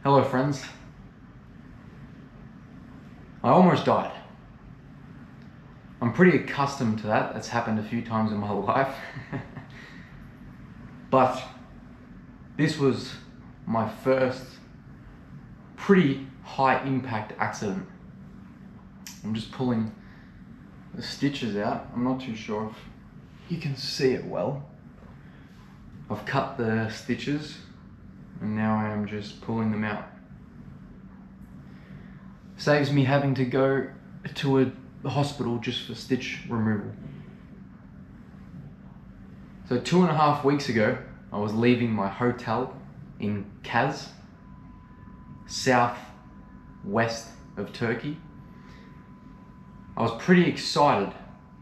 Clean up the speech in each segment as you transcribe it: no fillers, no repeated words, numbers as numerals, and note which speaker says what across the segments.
Speaker 1: Hello friends. I almost died. I'm pretty accustomed to that. That's happened a few times in my life. But this was my first pretty high impact accident. I'm just pulling the stitches out. I'm not too sure if you can see it well. I've cut the stitches and now I am just pulling them out. Saves me having to go to a hospital just for stitch removal. So 2.5 weeks ago, I was leaving my hotel in Kaz, southwest of Turkey. I was pretty excited.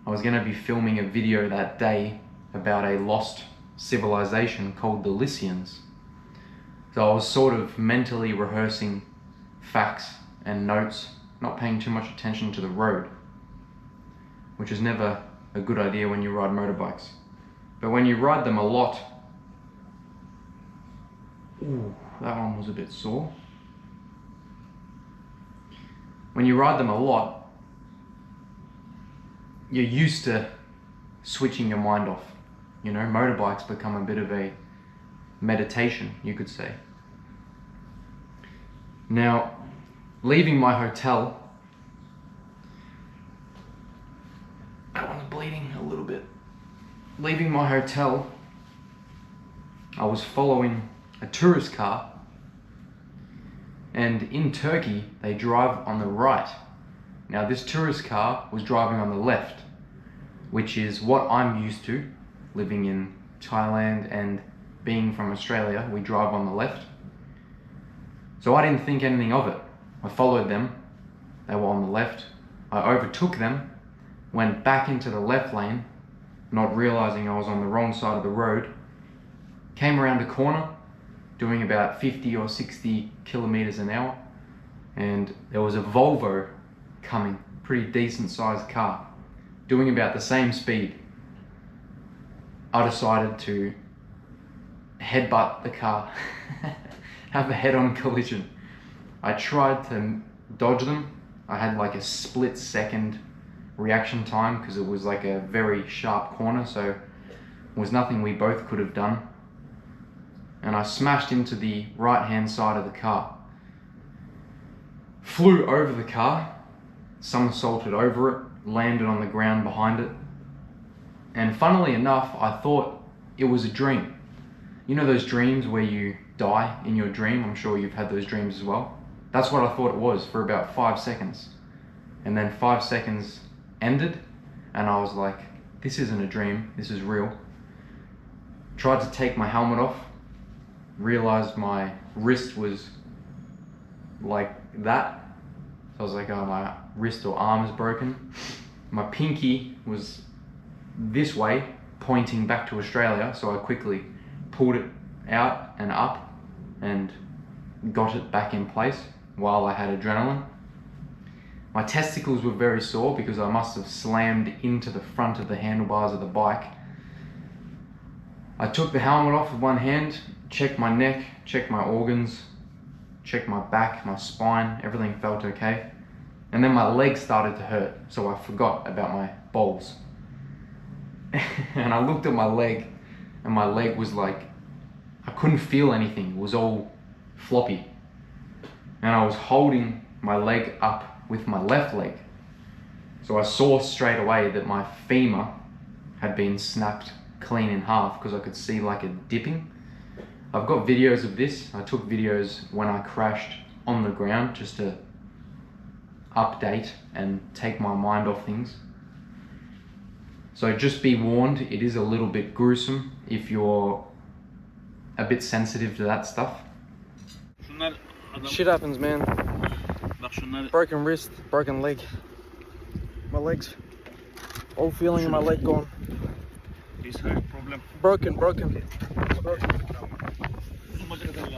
Speaker 1: I was going to be filming a video that day about a lost civilization called the Lycians. So I was sort of mentally rehearsing facts and notes, not paying too much attention to the road, which is never a good idea when you ride motorbikes. But when you ride them a lot, ooh, that one was a bit sore. When you ride them a lot, you're used to switching your mind off. You know, motorbikes become a bit of a meditation, you could say. Now, leaving my hotel, that one's bleeding a little bit. Leaving my hotel, I was following a tourist car, and in Turkey, they drive on the right. Now this tourist car was driving on the left, which is what I'm used to, living in Thailand and being from Australia, we drive on the left. So I didn't think anything of it. I followed them, they were on the left. I overtook them, went back into the left lane, not realizing I was on the wrong side of the road, came around a corner, doing about 50 or 60 kilometers an hour, and there was a Volvo coming, pretty decent sized car, doing about the same speed. I decided to headbutt the car, have a head-on collision. I tried to dodge them. I had like a split second reaction time because it was like a very sharp corner, so it was nothing we both could have done. And I smashed into the right-hand side of the car. Flew over the car, somersaulted over it, landed on the ground behind it. And funnily enough, I thought it was a dream. You know those dreams where you die in your dream? I'm sure you've had those dreams as well. That's what I thought it was for about 5 seconds. And then 5 seconds ended and I was like, this isn't a dream, this is real. Tried to take my helmet off, realized my wrist was like that. So I was like, oh, my wrist or arm is broken. My pinky was this way, pointing back to Australia, so I quickly pulled it out and up and got it back in place while I had adrenaline. My testicles were very sore because I must have slammed into the front of the handlebars of the bike. I took the helmet off with one hand, checked my neck, checked my organs, checked my back, my spine, everything felt okay. And then my leg started to hurt, so I forgot about my balls. And I looked at my leg, and my leg was like, I couldn't feel anything, it was all floppy. And I was holding my leg up with my left leg. So I saw straight away that my femur had been snapped clean in half because I could see like a dipping. I've got videos of this. I took videos when I crashed on the ground just to update and take my mind off things. So just be warned, it is a little bit gruesome if you're a bit sensitive to that stuff. Shit happens, man. Broken wrist, broken leg. My legs, all feeling in my leg gone. Broken.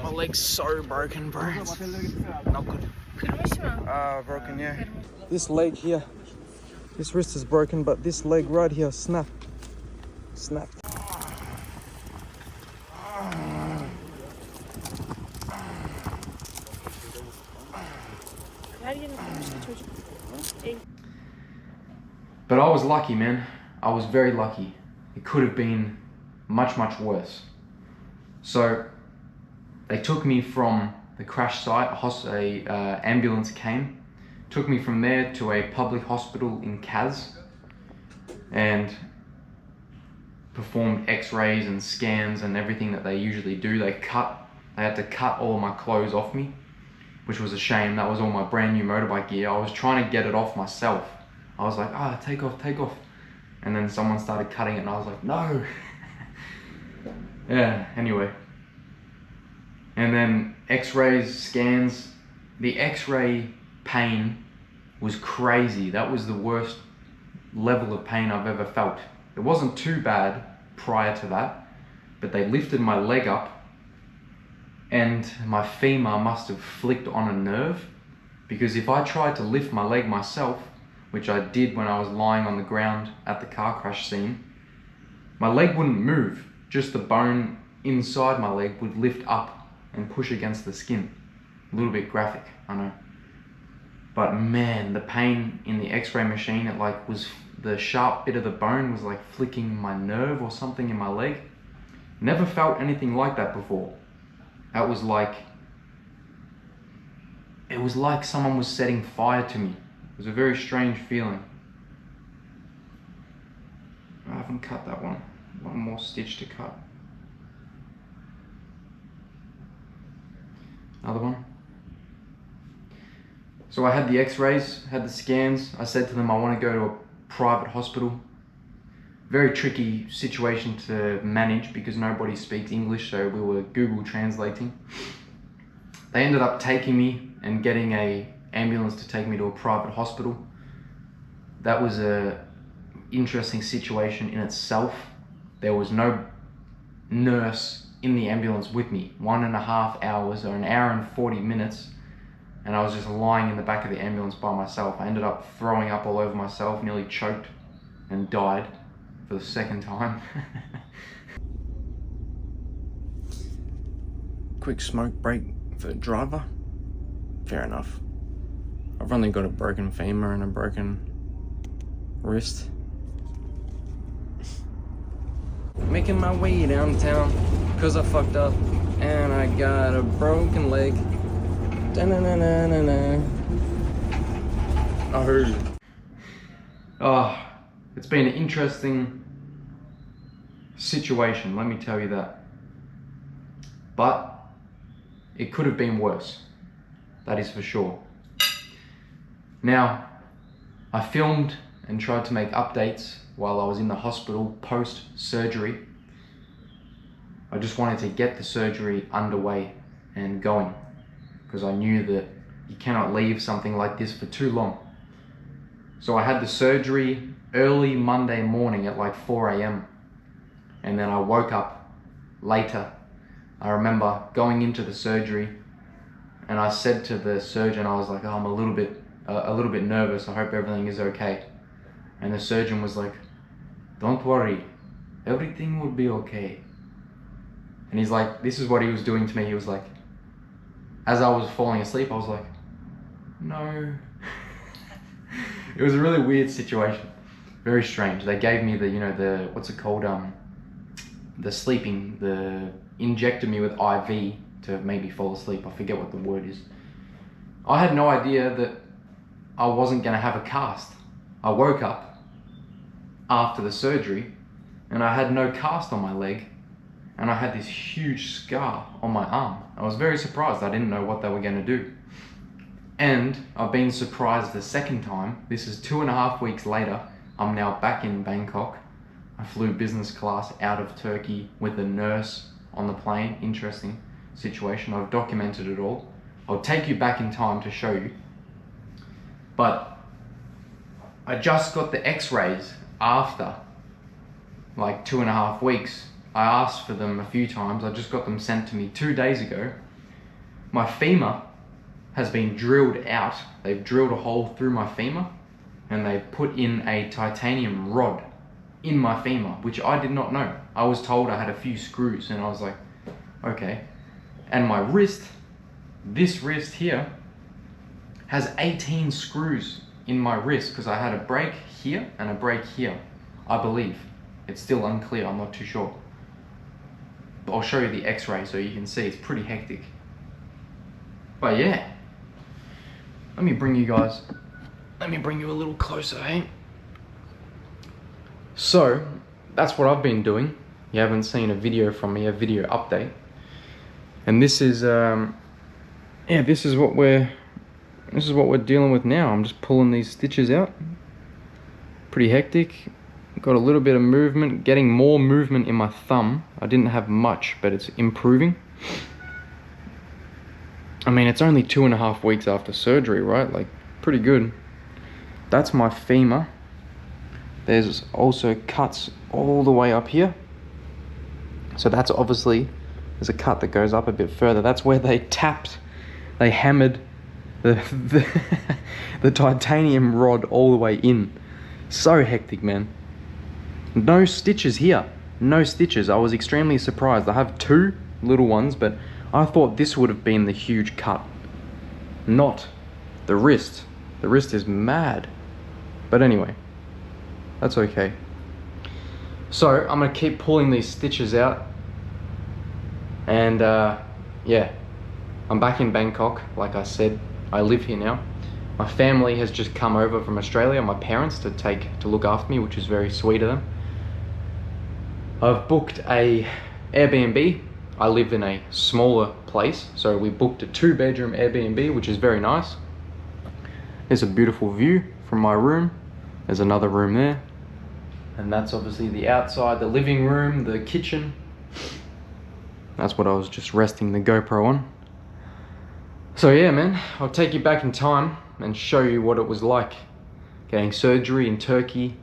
Speaker 1: My leg's so broken, bro. It's not good. Broken, yeah. This leg here, this wrist is broken, but this leg right here snapped. But I was lucky, man. I was very lucky. It could have been much, much worse. So they took me from the crash site, ambulance came, took me from there to a public hospital in Kaz and performed x-rays and scans and everything that they usually do. They had to cut all of my clothes off me, which was a shame. That was all my brand new motorbike gear. I was trying to get it off myself. I was like, take off. And then someone started cutting it and I was like, no. Yeah, anyway. And then x-rays, scans. The x-ray pain was crazy. That was the worst level of pain I've ever felt. It wasn't too bad prior to that, but they lifted my leg up and my femur must have flicked on a nerve, because if I tried to lift my leg myself, which I did when I was lying on the ground at the car crash scene, my leg wouldn't move, just the bone inside my leg would lift up and push against the skin. A little bit graphic, I know. But man, the pain in the x-ray machine, it like was, the sharp bit of the bone was like flicking my nerve or something in my leg. Never felt anything like that before. That was like, it was like someone was setting fire to me. It was a very strange feeling. I haven't cut that one. One more stitch to cut. Another one. So I had the x-rays, had the scans. I said to them I want to go to a private hospital. Very tricky situation to manage because nobody speaks English, so we were Google translating. They ended up taking me and getting a ambulance to take me to a private hospital. That was a interesting situation in itself. There was no nurse in the ambulance with me. 1.5 hours or 1 hour and 40 minutes. And I was just lying in the back of the ambulance by myself. I ended up throwing up all over myself, nearly choked and died for the second time. Quick smoke break for the driver. Fair enough. I've only got a broken femur and a broken wrist. Making my way downtown because I fucked up and I got a broken leg. Da-na-na-na-na-na. Oh, it's been an interesting situation, let me tell you that. But it could have been worse. That is for sure. Now, I filmed and tried to make updates while I was in the hospital post-surgery. I just wanted to get the surgery underway and going, because I knew that you cannot leave something like this for too long. So I had the surgery early Monday morning at like 4 a.m. and then I woke up later. I remember going into the surgery and I said to the surgeon, I was like, oh, I'm a little bit nervous, I hope everything is okay. And the surgeon was like, don't worry, everything will be okay. And he's like, this is what he was doing to me. He was like, as I was falling asleep, I was like, no. It was a really weird situation. Very strange. They gave me the what's it called? Injected me with IV to make me fall asleep. I forget what the word is. I had no idea that I wasn't gonna have a cast. I woke up after the surgery and I had no cast on my leg and I had this huge scar on my arm. I was very surprised. I didn't know what they were gonna do. And I've been surprised the second time. This is 2.5 weeks later. I'm now back in Bangkok. I flew business class out of Turkey with a nurse on the plane. Interesting situation. I've documented it all. I'll take you back in time to show you. But I just got the x-rays after like 2.5 weeks. I asked for them a few times. I just got them sent to me 2 days ago. My femur has been drilled out. They've drilled a hole through my femur and they put in a titanium rod in my femur, which I did not know. I was told I had a few screws and I was like, okay. And my wrist, this wrist here, has 18 screws in my wrist because I had a break here and a break here, I believe. It's still unclear, I'm not too sure. But I'll show you the x-ray so you can see it's pretty hectic. But yeah, let me bring you a little closer, hey? So, that's what I've been doing. You haven't seen a video from me, a video update. And this is, this is what we're dealing with now. I'm just pulling these stitches out. Pretty hectic. Got a little bit of movement, getting more movement in my thumb. I didn't have much, but it's improving. I mean, it's only 2.5 weeks after surgery, right? Like, pretty good. That's my femur. There's also cuts all the way up here. So that's obviously, there's a cut that goes up a bit further. That's where they hammered the titanium rod all the way in. So hectic, man. No stitches here. No stitches. I was extremely surprised. I have 2 little ones, but I thought this would have been the huge cut. Not the wrist. The wrist is mad. But anyway, that's okay. So I'm gonna keep pulling these stitches out. And yeah, I'm back in Bangkok, like I said. I live here now. My family has just come over from Australia, my parents, to look after me, which is very sweet of them. I've booked a Airbnb. I live in a smaller place, so we booked a 2-bedroom Airbnb, which is very nice. There's a beautiful view from my room. There's another room there. And that's obviously the outside, the living room, the kitchen. That's what I was just resting the GoPro on. So yeah, man, I'll take you back in time and show you what it was like getting surgery in Turkey,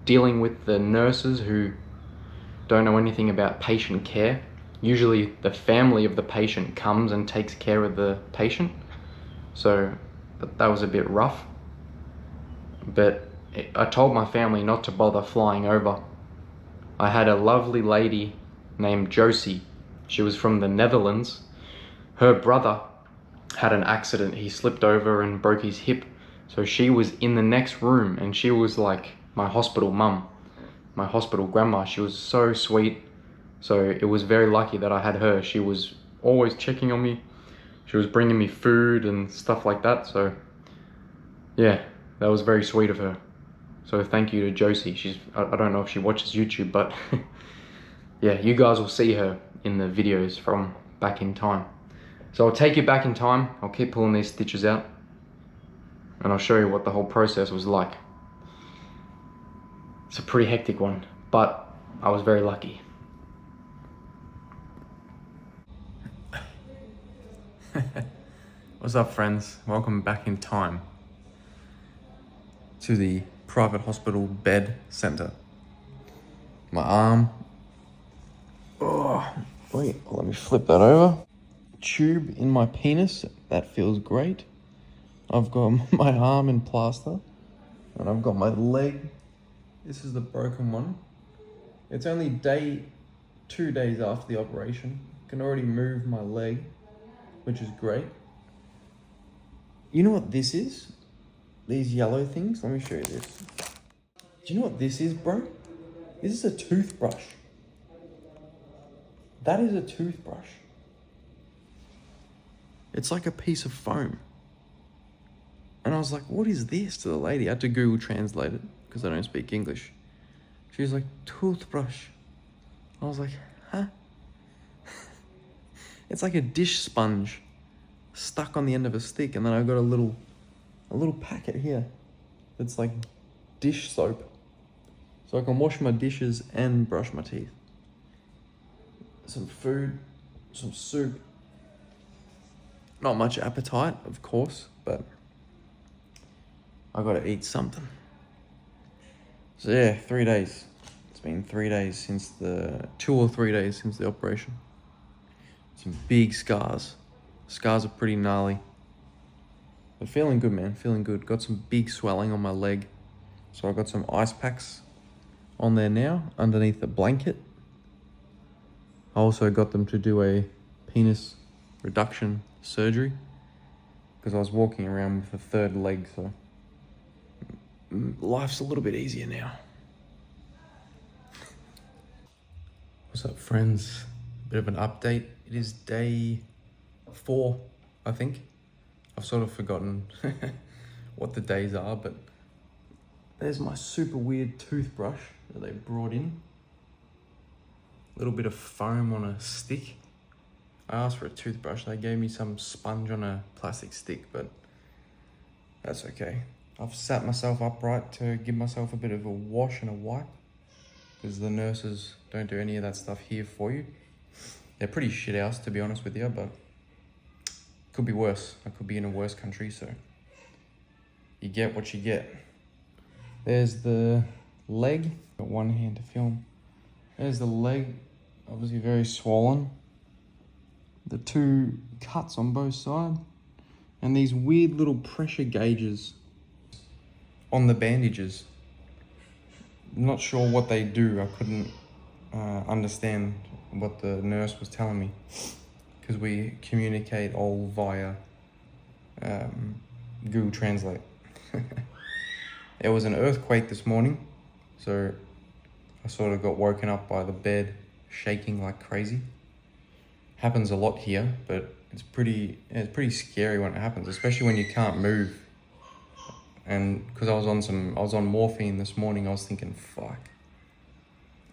Speaker 1: dealing with the nurses who don't know anything about patient care. Usually the family of the patient comes and takes care of the patient. So that was a bit rough. But I told my family not to bother flying over. I had a lovely lady named Josie. She was from the Netherlands. Her brother had an accident. He slipped over and broke his hip. So she was in the next room, and she was like my hospital mum, my hospital grandma. She was so sweet. So it was very lucky that I had her. She was always checking on me. She was bringing me food and stuff like that. So yeah, that was very sweet of her. So thank you to Josie. I don't know if she watches YouTube, but yeah, you guys will see her in the videos from back in time. So I'll take you back in time. I'll keep pulling these stitches out, and I'll show you what the whole process was like. It's a pretty hectic one, but I was very lucky. What's up, friends? Welcome back in time to the private hospital bed center. My arm. Oh, wait, let me flip that over. Tube in my penis, that feels great. I've got my arm in plaster, and I've got my leg. This is the broken one. It's only 2 days after the operation. I can already move my leg, which is great. You know what this is? These yellow things? Let me show you this. Do you know what this is, bro? This is a toothbrush. That is a toothbrush. It's like a piece of foam. And I was like, what is this, to the lady? I had to Google Translate it because I don't speak English. She was like, toothbrush. I was like, huh? It's like a dish sponge stuck on the end of a stick, and then I've got a little packet here that's like dish soap. So I can wash my dishes and brush my teeth. Some food, some soup. Not much appetite, of course, but I gotta eat something. So yeah, 3 days. It's been 3 days since 2 or 3 days since the operation. Some big scars. Scars are pretty gnarly. But feeling good, man, feeling good. Got some big swelling on my leg. So I got some ice packs on there now, underneath the blanket. I also got them to do a penis reduction surgery. because I was walking around with a third leg, so life's a little bit easier now. What's up, friends? Bit of an update. It is day 4, I think. I've sort of forgotten what the days are, but there's my super weird toothbrush that they brought in. A little bit of foam on a stick. I asked for a toothbrush. They gave me some sponge on a plastic stick, but that's okay. I've sat myself upright to give myself a bit of a wash and a wipe, because the nurses don't do any of that stuff here for you. They're pretty shit house, to be honest with you, but could be worse. I could be in a worse country, so you get what you get. There's the leg. Got one hand to film. There's the leg, obviously very swollen. The 2 cuts on both sides, and these weird little pressure gauges on the bandages. I'm not sure what they do. I couldn't understand what the nurse was telling me, because we communicate all via Google Translate. There was an earthquake this morning, so I sort of got woken up by the bed shaking like crazy. Happens a lot here, but it's pretty scary when it happens, especially when you can't move. And because I was on morphine this morning, I was thinking, fuck,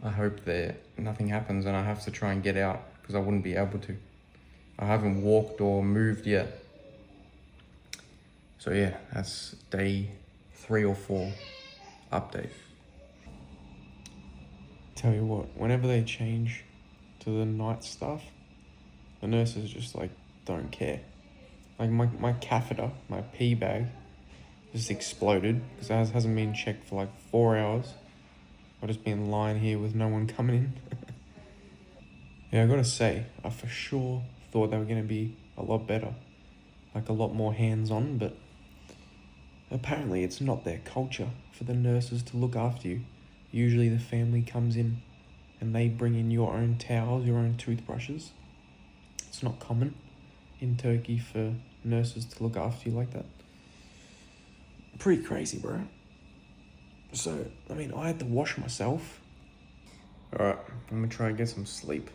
Speaker 1: I hope that nothing happens and I have to try and get out, because I wouldn't be able to. I haven't walked or moved yet. So yeah, that's day 3 or 4 update. Tell you what, whenever they change to the night stuff, the nurses just like don't care. Like my catheter, my pee bag, just exploded because it hasn't been checked for like 4 hours. I've just been lying here with no one coming in. Yeah, I gotta say, I for sure thought they were gonna be a lot better, like a lot more hands-on, but apparently it's not their culture for the nurses to look after you. Usually the family comes in and they bring in your own towels, your own toothbrushes. It's not common in Turkey for nurses to look after you like that. Pretty crazy, bro. So, I mean, I had to wash myself. Alright, I'm gonna try and get some sleep.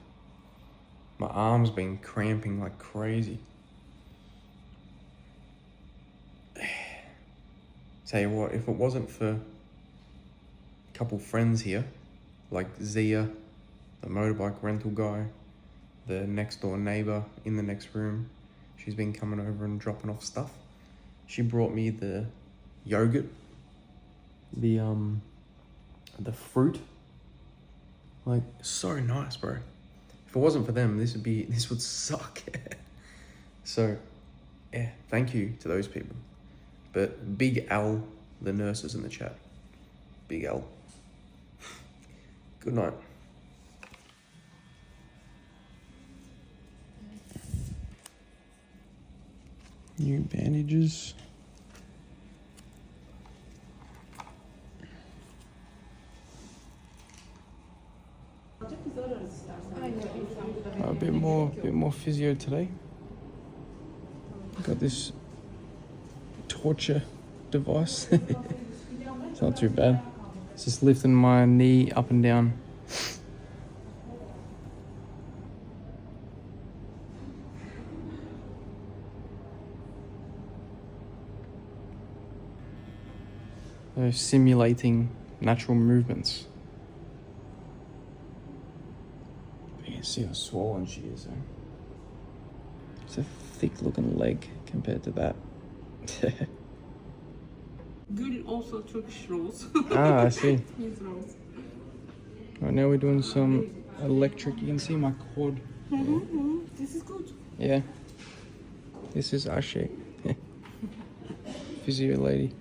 Speaker 1: My arm's been cramping like crazy. Tell you what, if it wasn't for a couple friends here, like Ziya, the motorbike rental guy, the next door neighbor in the next room, she's been coming over and dropping off stuff. She brought me the yogurt, the fruit, like so nice, bro. If it wasn't for them, this would suck. So yeah, thank you to those people. But big L, the nurses in the chat, big L. Good night. New bandages. A bit more physio today. Got this torture device. It's not too bad. It's just lifting my knee up and down. Simulating natural movements. You can see how swollen she is. It's a thick looking leg compared to that.
Speaker 2: Good also Turkish rolls.
Speaker 1: Ah, I see.
Speaker 2: Means rolls.
Speaker 1: Right now we're doing some electric. You can see my quad.
Speaker 2: This is good.
Speaker 1: Yeah. This is Ashe. Physio lady.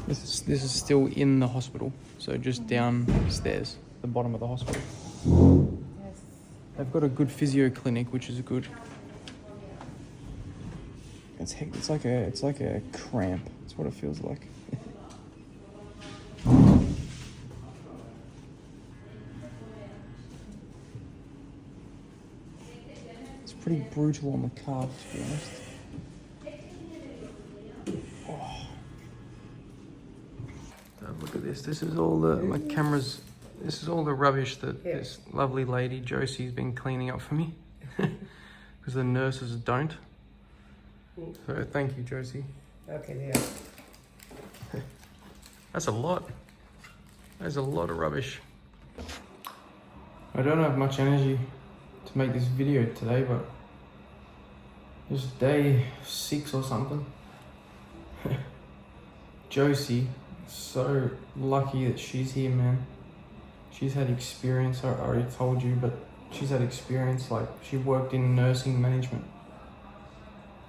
Speaker 1: This is still in the hospital, so just downstairs, the bottom of the hospital.
Speaker 2: Yes.
Speaker 1: They've got a good physio clinic, which is good. It's like a cramp. That's what it feels like. It's pretty brutal on the calf, to be honest. look at this. This is all the, my cameras, this is all the rubbish that this lovely lady, Josie's been cleaning up for me. Because the nurses don't. So thank you, Josie.
Speaker 3: Okay, yeah.
Speaker 1: That's a lot. There's a lot of rubbish. I don't have much energy to make this video today, but it's day 6 or something. Josie, so lucky that she's here, man. She's had experience, I already told you, but she's had experience, like she worked in nursing management.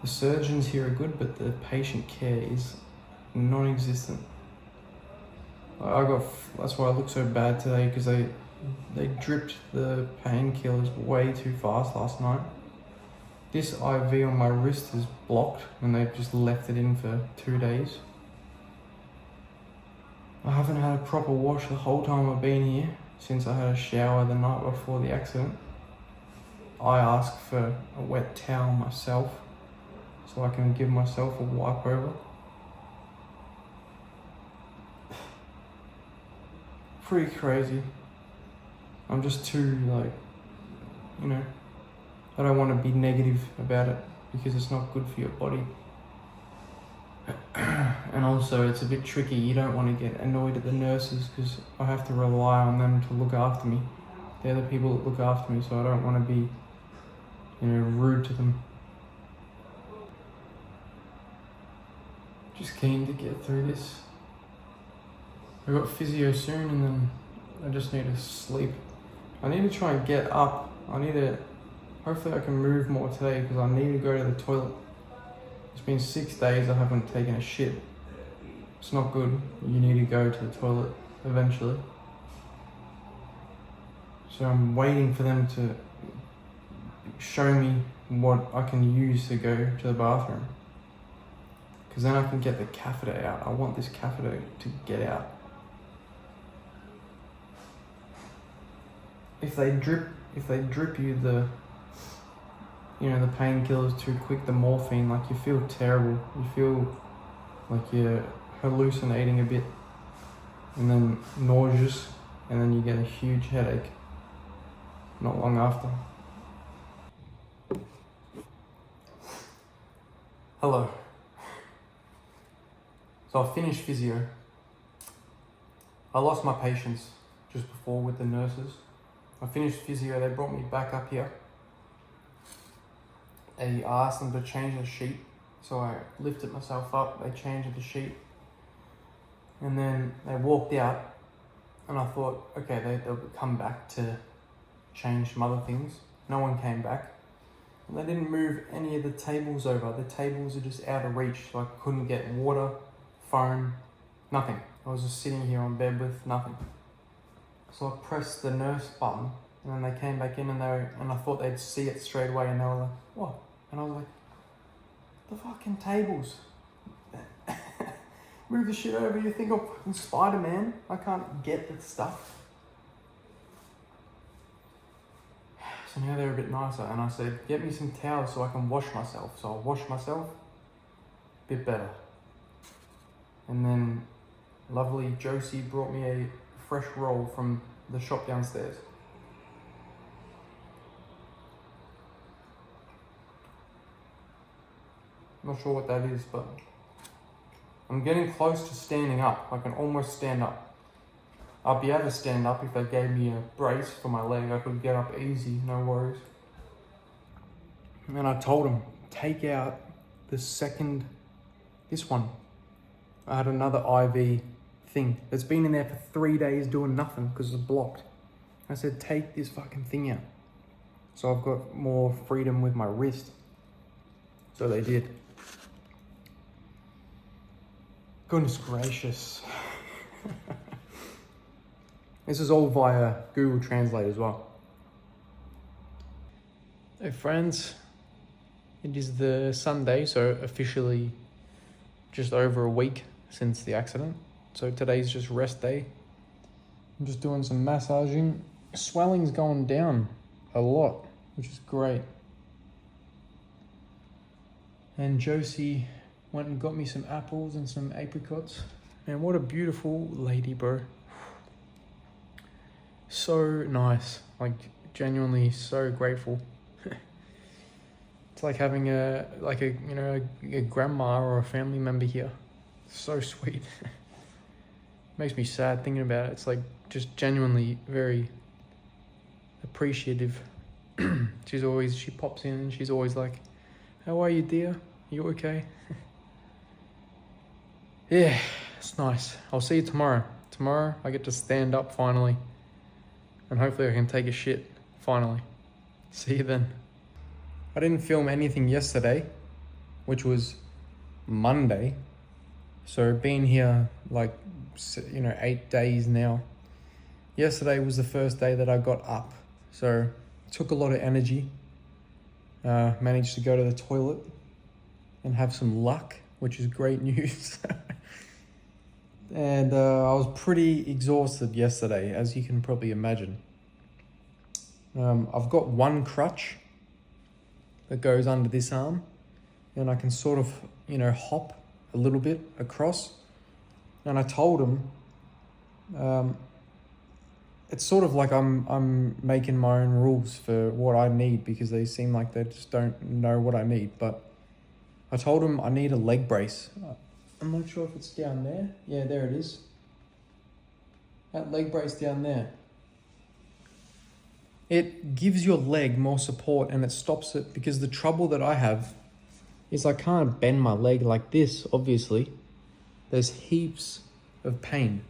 Speaker 1: The surgeons here are good, but the patient care is non-existent. That's why I look so bad today, because they dripped the painkillers way too fast last night. This IV on my wrist is blocked and they've just left it in for 2 days. I haven't had a proper wash the whole time I've been here, since I had a shower the night before the accident. I asked for a wet towel myself, so I can give myself a wipe over. Pretty crazy. I'm just too, like, you know, I don't want to be negative about it because it's not good for your body. And also it's a bit tricky. You don't want to get annoyed at the nurses because I have to rely on them to look after me. They're the people that look after me, so I don't want to be, you know, rude to them. Just keen to get through this. I've got physio soon and then I just need to sleep. I need to try and get up. Hopefully I can move more today because I need to go to the toilet. It's been 6 days I haven't taken a shit. It's not good. You need to go to the toilet eventually. So I'm waiting for them to show me what I can use to go to the bathroom. Because then I can get the catheter out. I want this catheter to get out. If they drip you the painkillers too quick, the morphine, like you feel terrible. You feel like you're hallucinating a bit, and then nauseous, and then you get a huge headache not long after. Hello. So I finished physio. I lost my patience just before with the nurses. I finished physio, they brought me back up here. I asked them to change the sheet, so I lifted myself up, they changed the sheet. And then they walked out, and I thought, okay, they'll come back to change some other things. No one came back. And they didn't move any of the tables over. The tables are just out of reach, so I couldn't get water, phone, nothing. I was just sitting here on bed with nothing. So I pressed the nurse button, and then they came back in, and I thought they'd see it straight away, and they were like, what? And I was like, the fucking tables. Move the shit over, you think I'm fucking Spider-Man? I can't get the stuff. So now they're a bit nicer, and I said, get me some towels so I can wash myself. So I washed myself, a bit better. And then lovely Josie brought me a fresh roll from the shop downstairs. Not sure what that is, but I'm getting close to standing up. I can almost stand up. I'll be able to stand up if they gave me a brace for my leg. I could get up easy, no worries. And then I told them, take out this one. I had another IV thing that's been in there for 3 days doing nothing because it's blocked. I said, take this fucking thing out. So I've got more freedom with my wrist. So they did. Goodness gracious. This is all via Google Translate as well. Hey friends, it is the Sunday, so officially just over a week since the accident. So today's just rest day. I'm just doing some massaging. Swelling's going down a lot, which is great. And Josie went and got me some apples and some apricots. Man, what a beautiful lady, bro. So nice. Like, genuinely so grateful. It's like having a grandma or a family member here. So sweet. Makes me sad thinking about it. It's like just genuinely very appreciative. She pops in and she's always like, "How are you, dear? You okay?" Yeah, it's nice. I'll see you tomorrow. Tomorrow I get to stand up finally. And hopefully I can take a shit finally. See you then. I didn't film anything yesterday, which was Monday. So been here like, 8 days now. Yesterday was the first day that I got up. So it took a lot of energy. Managed to go to the toilet and have some luck, which is great news. And I was pretty exhausted yesterday, as you can probably imagine. I've got one crutch that goes under this arm, and I can sort of, hop a little bit across. And I told him, it's sort of like I'm making my own rules for what I need, because they seem like they just don't know what I need. But I told him I need a leg brace. I'm not sure if it's down there. Yeah, there it is. That leg brace down there. It gives your leg more support and it stops it, because the trouble that I have is I can't bend my leg like this, obviously. There's heaps of pain.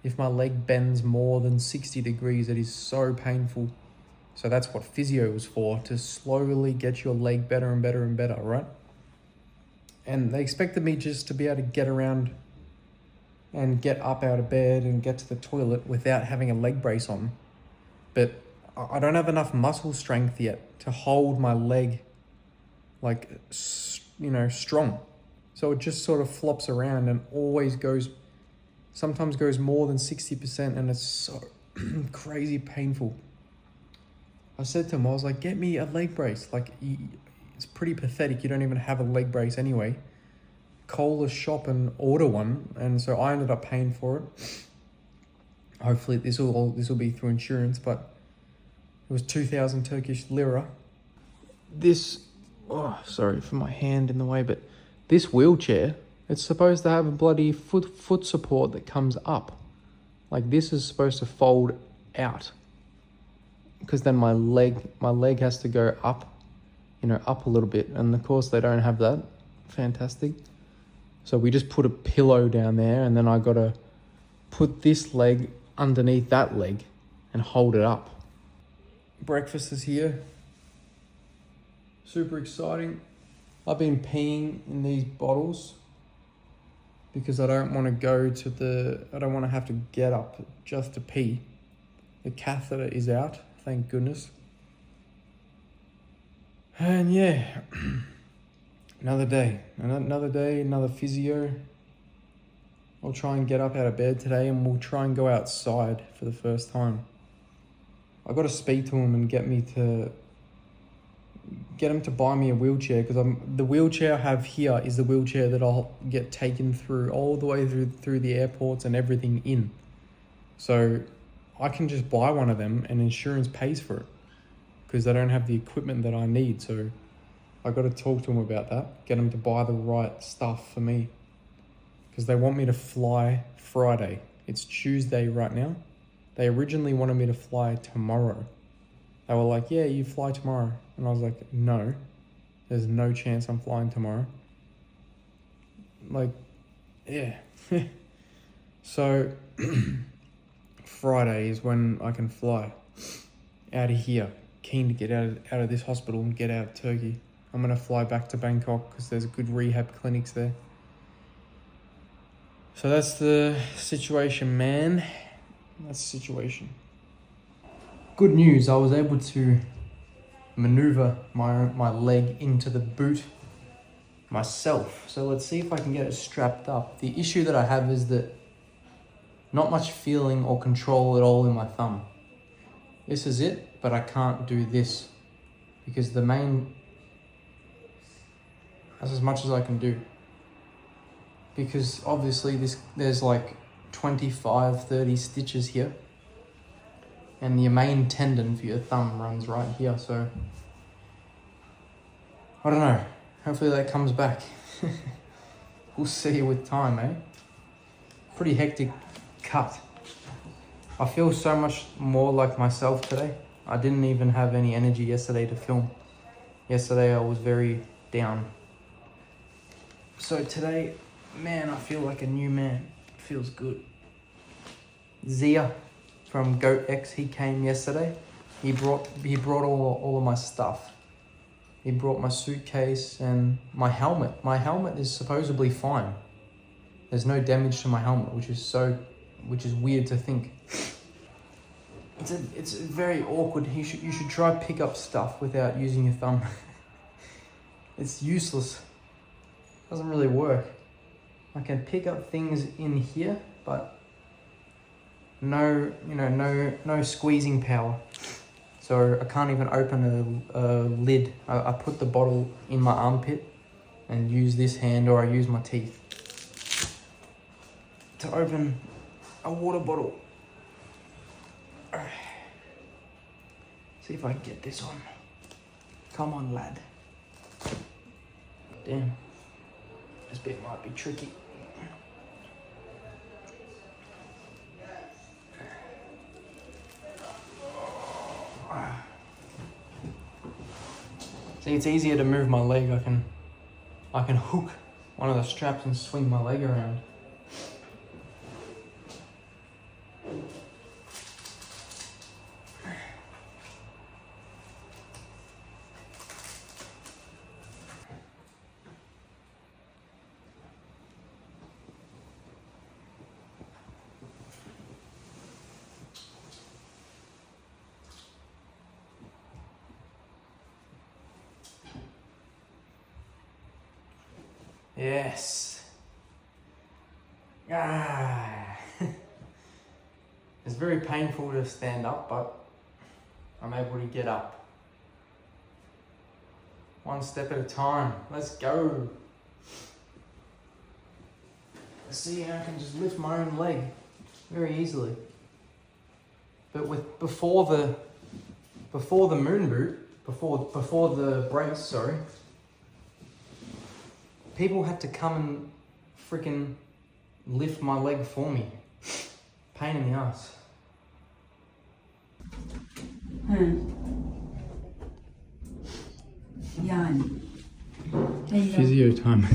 Speaker 1: If my leg bends more than 60 degrees, it is so painful. So that's what physio is for, to slowly get your leg better and better and better, right? And they expected me just to be able to get around and get up out of bed and get to the toilet without having a leg brace on. But I don't have enough muscle strength yet to hold my leg strong. So it just sort of flops around and sometimes goes more than 60%, and it's so crazy painful. I said to him, I was like, get me a leg brace. Like, it's pretty pathetic. You don't even have a leg brace anyway. Call the shop and order one. And so I ended up paying for it. Hopefully this will be through insurance, but it was 2,000 Turkish lira. Sorry for my hand in the way, but this wheelchair, it's supposed to have a bloody foot support that comes up. Like, this is supposed to fold out, because then my leg has to go up, up a little bit. And of course they don't have that. Fantastic. So we just put a pillow down there, and then I got to put this leg underneath that leg and hold it up. Breakfast is here. Super exciting. I've been peeing in these bottles because I don't want to have to get up just to pee. The catheter is out, thank goodness. And yeah, another day, another physio. I'll try and get up out of bed today, and we'll try and go outside for the first time. I got to speak to him and get him to buy me a wheelchair, because the wheelchair I have here is the wheelchair that I'll get taken through all the way through the airports and everything in. So I can just buy one of them and insurance pays for it, because they don't have the equipment that I need. So I got to talk to him about that, get him to buy the right stuff for me, because they want me to fly Friday. It's Tuesday right now. They originally wanted me to fly tomorrow. They were like, yeah, you fly tomorrow. And I was like, no, there's no chance I'm flying tomorrow. Like, yeah. So Friday is when I can fly out of here. Keen to get out of this hospital and get out of Turkey. I'm going to fly back to Bangkok because there's good rehab clinics there. So that's the situation, man. That's the situation. Good news, I was able to maneuver my leg into the boot myself. So let's see if I can get it strapped up. The issue that I have is that not much feeling or control at all in my thumb. This is it, but I can't do this because that's as much as I can do. because obviously there's like 25, 30 stitches here. And your main tendon for your thumb runs right here, so I don't know. Hopefully that comes back. We'll see with time, eh? Pretty hectic cut. I feel so much more like myself today. I didn't even have any energy yesterday to film. Yesterday I was very down. So today, man, I feel like a new man. It feels good. Ziya from goatx, he came yesterday. He brought all of my stuff. He brought my suitcase and my helmet. My helmet is supposedly fine. There's no damage to my helmet, which is weird to think. It's very awkward. You should try pick up stuff without using your thumb. It's useless. Doesn't really work. I can pick up things in here, but no squeezing power. So I can't even open a lid. I put the bottle in my armpit and use this hand, or I use my teeth to open a water bottle. See if I can get this on. Come on, lad. Damn. This bit might be tricky. See, it's easier to move my leg. I can hook one of the straps and swing my leg around. Yes. It's very painful to stand up, but I'm able to get up. One step at a time. Let's go. See, I can just lift my own leg very easily. But before the moon boot, before the brace, sorry. People had to come and freaking lift my leg for me. Pain in the ass.
Speaker 4: Yani.
Speaker 1: Physio time.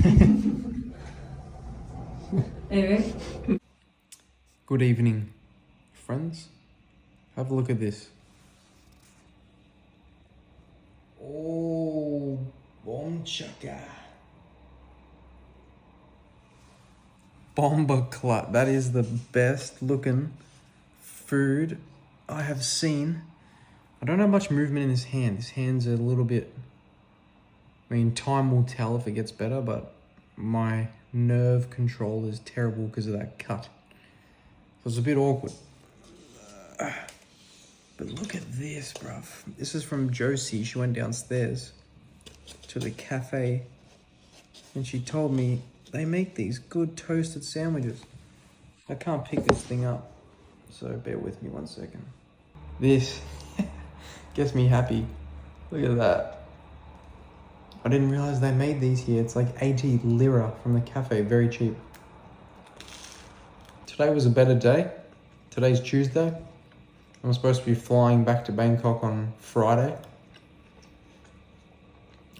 Speaker 4: Evet.
Speaker 1: Good evening, friends. Have a look at this. Oh, bomb chaka. Bomber clut. That is the best looking food I have seen. I don't have much movement in his hand. His hand's a little bit... I mean, time will tell if it gets better, but my nerve control is terrible because of that cut. So it's a bit awkward. But look at this, bruv. This is from Josie. She went downstairs to the cafe and she told me they make these good toasted sandwiches. I can't pick this thing up, so bear with me 1 second. This gets me happy. Look at that. I didn't realize they made these here. It's like 80 lira from the cafe, very cheap. Today was a better day. Today's Tuesday. I'm supposed to be flying back to Bangkok on Friday.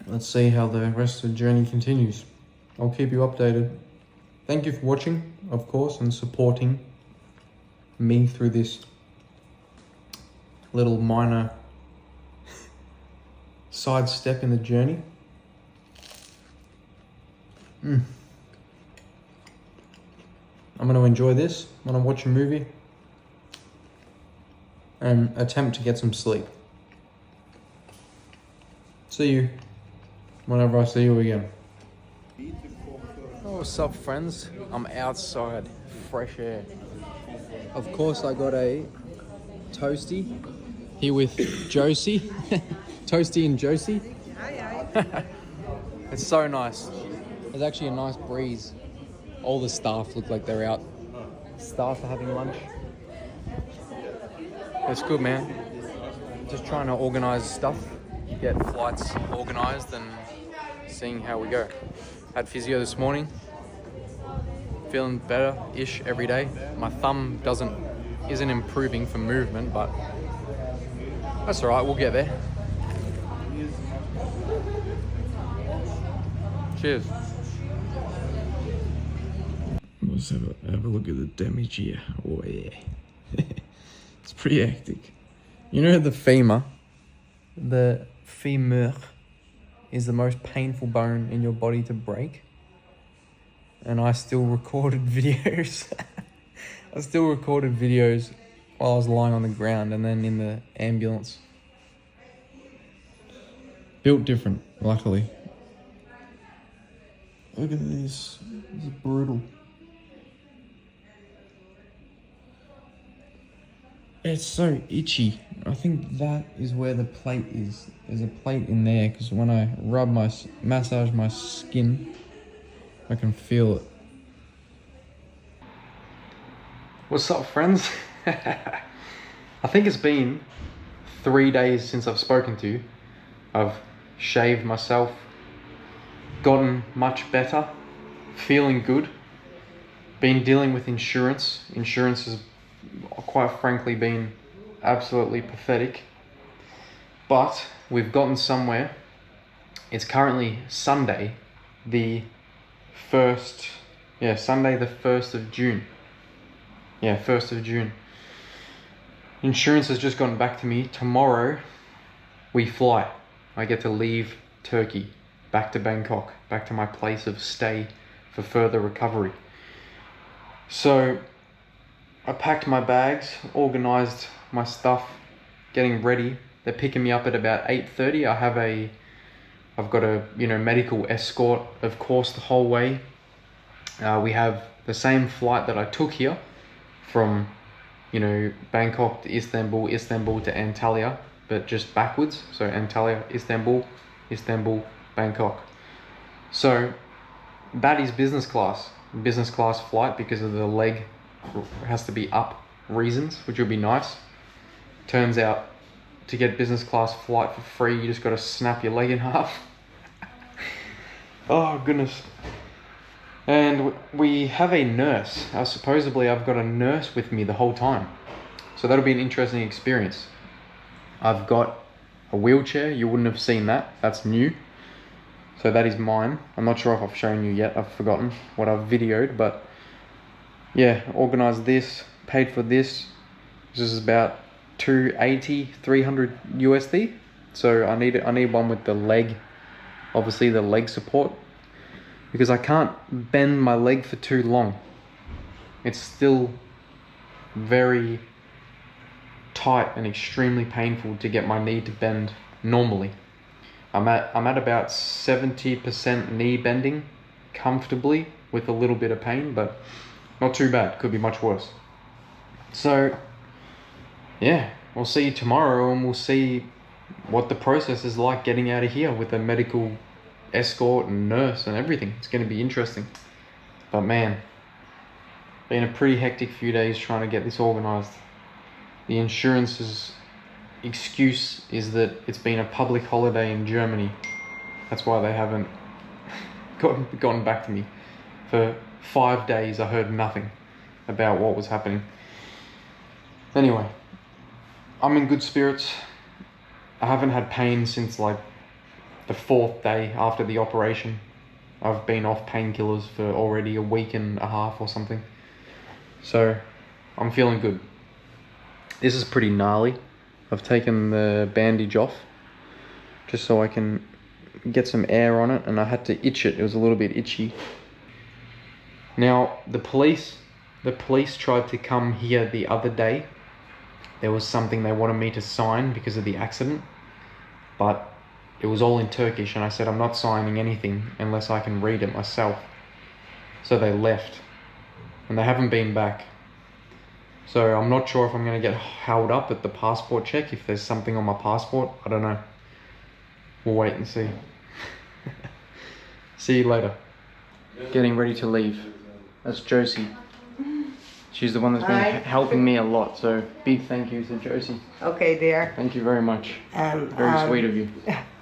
Speaker 1: Let's see how the rest of the journey continues. I'll keep you updated. Thank you for watching, of course, and supporting me through this little minor side step in the journey. I'm going to enjoy this. I'm going to watch a movie and attempt to get some sleep. See you whenever I see you again. Oh, what's up, friends? I'm outside, fresh air. Of course, I got a toasty here with Josie. Toasty and Josie. It's so nice. There's actually a nice breeze all the staff look like they're out. Staff are having lunch. It's good, man. Just trying to organize stuff, get flights organized and seeing how we go. Had physio this morning. Feeling better-ish every day. My thumb isn't improving for movement, but that's all right, we'll get there. Cheers.
Speaker 5: Let's have a look at the damage here. Oh yeah. It's pretty hectic.
Speaker 1: You know the femur is the most painful bone in your body to break. And I still recorded videos. While I was lying on the ground and then in the ambulance.
Speaker 5: Built different, luckily. Look at this. This is brutal. It's so itchy. I think that is where the plate is. There's a plate in there because when I massage my skin, I can feel it.
Speaker 1: What's up, friends? I think it's been 3 days since I've spoken to you. I've shaved myself, gotten much better, feeling good, been dealing with insurance. Insurance has quite frankly been absolutely pathetic, but we've gotten somewhere. It's currently Sunday, the 1st of June. Yeah, 1st of June. Insurance has just gotten back to me. Tomorrow we fly. I get to leave Turkey back to Bangkok, back to my place of stay for further recovery. So I packed my bags, organized my stuff, getting ready. They're picking me up at about 8:30. I've got a medical escort, of course, the whole way. We have the same flight that I took here from, Bangkok to Istanbul, Istanbul to Antalya, but just backwards. So Antalya, Istanbul, Istanbul, Bangkok. So that is business class flight because of the leg has to be up reasons, which would be nice. Turns out to get business class flight for free, you just got to snap your leg in half. Oh goodness. And we have a nurse. Supposedly I've got a nurse with me the whole time. So that'll be an interesting experience. I've got a wheelchair. You wouldn't have seen that. That's new. So that is mine. I'm not sure if I've shown you yet. I've forgotten what I've videoed, but yeah, organized this, paid for this. This is about 280, 300 USD. So I need one with the leg, obviously the leg support, because I can't bend my leg for too long. It's still very tight and extremely painful to get my knee to bend normally. I'm at about 70% knee bending comfortably with a little bit of pain, but not too bad. Could be much worse. So yeah, we'll see you tomorrow and we'll see what the process is like getting out of here with a medical escort and nurse and everything. It's going to be interesting. But man, been a pretty hectic few days trying to get this organized. The insurance's excuse is that it's been a public holiday in Germany. That's why they haven't gotten back to me. For 5 days I heard nothing about what was happening. Anyway, I'm in good spirits. I haven't had pain since like the 4th day after the operation. I've been off painkillers for already a week and a half or something. So I'm feeling good. This is pretty gnarly. I've taken the bandage off just so I can get some air on it, and I had to itch it. It was a little bit itchy. Now the police tried to come here the other day. There was something they wanted me to sign because of the accident, but it was all in Turkish, and I said I'm not signing anything unless I can read it myself. So they left, and they haven't been back. So I'm not sure if I'm going to get held up at the passport check if there's something on my passport. I don't know. We'll wait and see. See you later. Getting ready to leave. That's Josie. She's the one that's been
Speaker 3: Hi.
Speaker 1: helping me a lot, so big thank you to Josie.
Speaker 3: Okay, dear.
Speaker 1: Thank you very much.
Speaker 3: And
Speaker 1: Very sweet of you.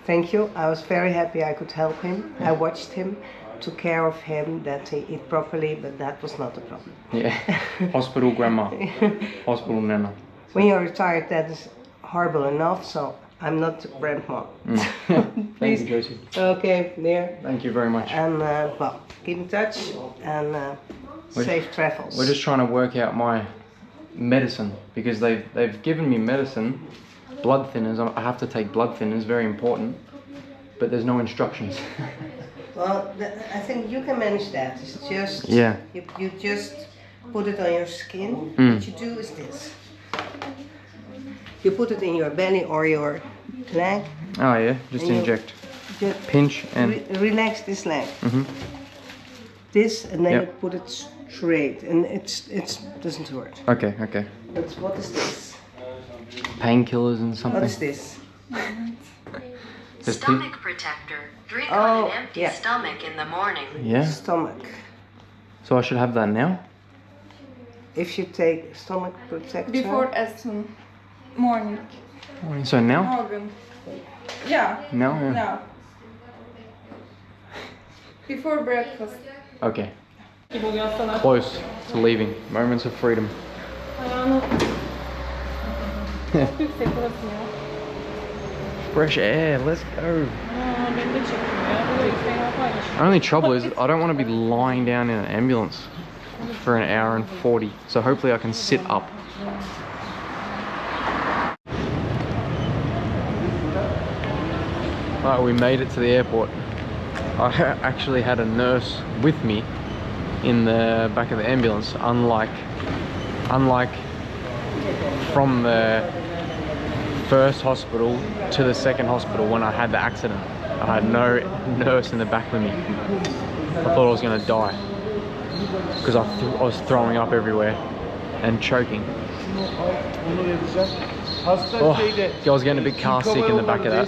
Speaker 3: thank you. I was very happy I could help him. I watched him, took care of him, that he ate properly, but that was not a problem.
Speaker 1: Yeah. Hospital grandma. Hospital nana.
Speaker 3: When you're retired, that is horrible enough, so I'm not the grandma.
Speaker 1: Thank you, Josie.
Speaker 3: Okay, dear.
Speaker 1: Thank you very much.
Speaker 3: And well, keep in touch and safe travels.
Speaker 1: We're just trying to work out my medicine because they've given me medicine, blood thinners. I have to take blood thinners, very important, but there's no instructions.
Speaker 3: Well, I think you can manage that. It's just
Speaker 1: Yeah.
Speaker 3: You just put it on your skin. What you do is this. You put it in your belly or your leg.
Speaker 1: Oh yeah, just
Speaker 3: And you
Speaker 1: inject,
Speaker 3: just
Speaker 1: pinch and
Speaker 3: relax this leg.
Speaker 1: Mhm.
Speaker 3: This and then
Speaker 1: Yep.
Speaker 3: you put it straight, and it doesn't hurt.
Speaker 1: okay.
Speaker 3: But what is this?
Speaker 1: Painkillers and something.
Speaker 3: What is this?
Speaker 1: There's
Speaker 6: Stomach protector. Drink
Speaker 3: Oh,
Speaker 6: on an empty
Speaker 3: yeah.
Speaker 6: stomach in the morning.
Speaker 1: Yeah.
Speaker 3: Stomach.
Speaker 1: So I should have that now.
Speaker 3: If you take stomach protector.
Speaker 7: Before afternoon, morning,
Speaker 1: So now?
Speaker 7: morgen. Yeah,
Speaker 1: Now? Yeah.
Speaker 7: no. Before breakfast.
Speaker 1: Okay. Close to leaving. Moments of freedom. Fresh air, let's go. Only trouble is I don't want to be lying down in an ambulance for an hour and 40. So hopefully I can sit up. Alright, we made it to the airport. I actually had a nurse with me in the back of the ambulance, unlike from the first hospital to the second hospital when I had the accident. I had no nurse in the back with me. I thought I was gonna die because I was throwing up everywhere and choking. Oh, I was getting a bit car sick in the back of that.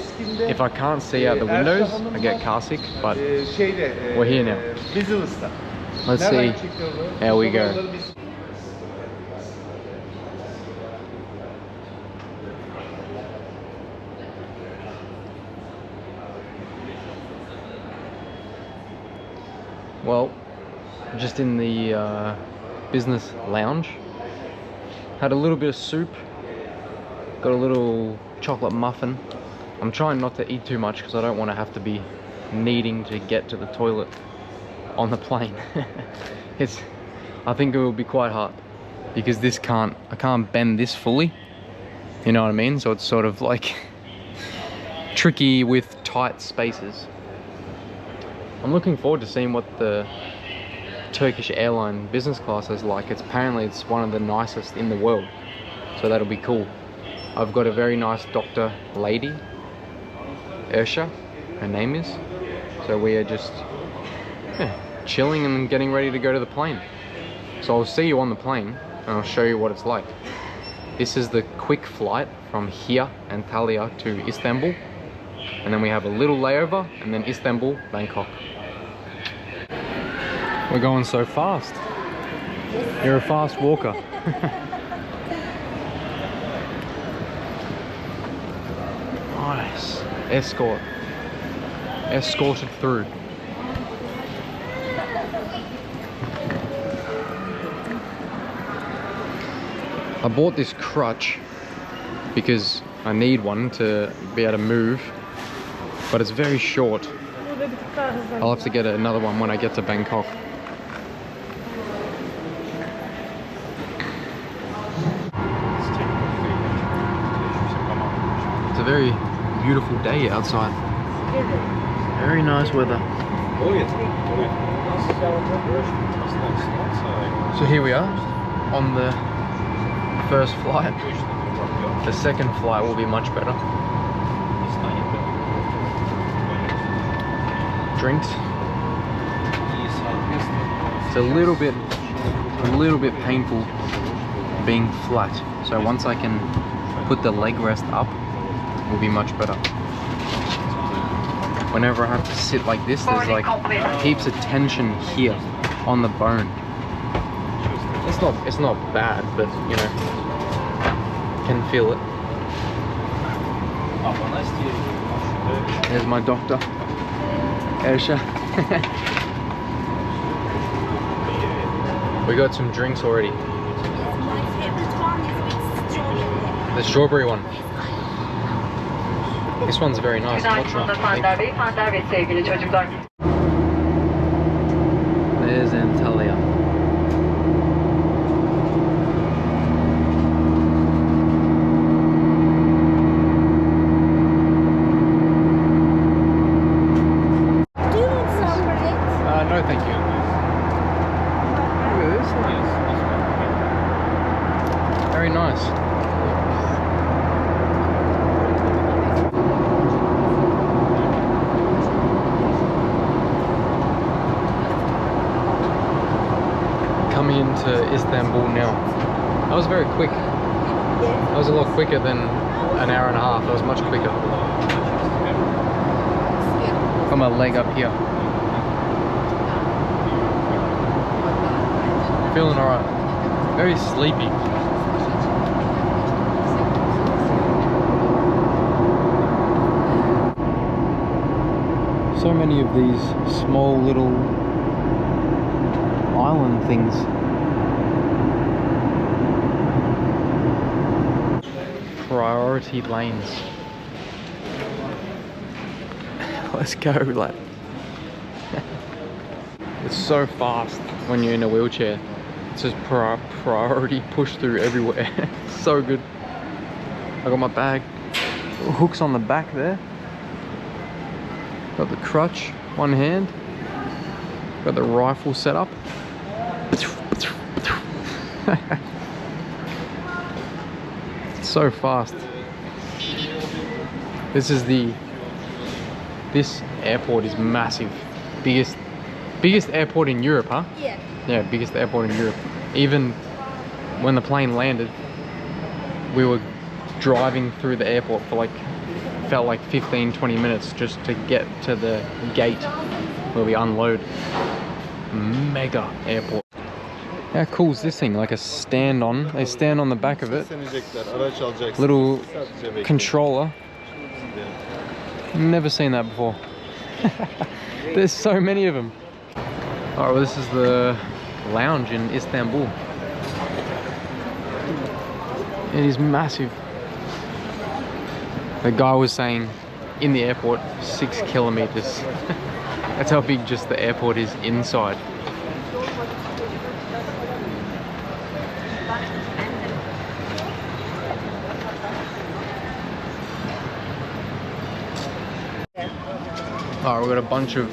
Speaker 1: If I can't see out the windows, I get car sick, but we're here now. Let's see how we go. Well, just in the business lounge. Had a little bit of soup. Got a little chocolate muffin. I'm trying not to eat too much because I don't want to have to be needing to get to the toilet on the plane. I think it will be quite hard because I can't bend this fully. You know what I mean? So it's sort of like tricky with tight spaces. I'm looking forward to seeing what the Turkish airline business class is like. Apparently it's one of the nicest in the world, so that'll be cool. I've got a very nice doctor lady, Ursha, her name is. So we are just chilling and getting ready to go to the plane. So I'll see you on the plane and I'll show you what it's like. This is the quick flight from here, Antalya, to Istanbul. And then we have a little layover and then Istanbul, Bangkok. We're going so fast. You're a fast walker. Nice. Escorted through. I bought this crutch because I need one to be able to move, but it's very short. I'll have to get another one when I get to Bangkok. It's a very beautiful day outside. Very nice weather. So here we are on the first flight. The second flight will be much better. Drinks. It's a little bit painful being flat. So once I can put the leg rest up, it will be much better. Whenever I have to sit like this, there's like heaps of tension here on the bone. It's not bad, but you know, can feel it. There's my doctor, Ersha. We got some drinks already.
Speaker 8: My favorite one is with strawberry.
Speaker 1: The strawberry one. This one's very nice. There's Antalya.
Speaker 8: Do you want some bread?
Speaker 1: No, thank you. Look at this. Very nice. Coming into Istanbul now. That was very quick. That was a lot quicker than an hour and a half. That was much quicker. Got my leg up here. Feeling alright. Very sleepy. So many of these small little island things. Priority lanes. Let's go, lad. It's so fast when you're in a wheelchair. It's just priority push through everywhere. So good. I got my bag. Hooks on the back there. Got the crutch, one hand. Got the rifle set up. So fast. This airport is massive. Biggest airport in Europe, huh?
Speaker 8: Yeah.
Speaker 1: Yeah, biggest airport in Europe. Even when the plane landed, we were driving through the airport for like, felt like 15-20 minutes just to get to the gate where we unload. Mega airport. How cool is this thing? Like a stand on. They stand on the back of it. Little controller. Never seen that before. There's so many of them. Alright, well this is the lounge in Istanbul. It is massive. The guy was saying in the airport 6 kilometers. That's how big just the airport is inside. Alright, we've got a bunch of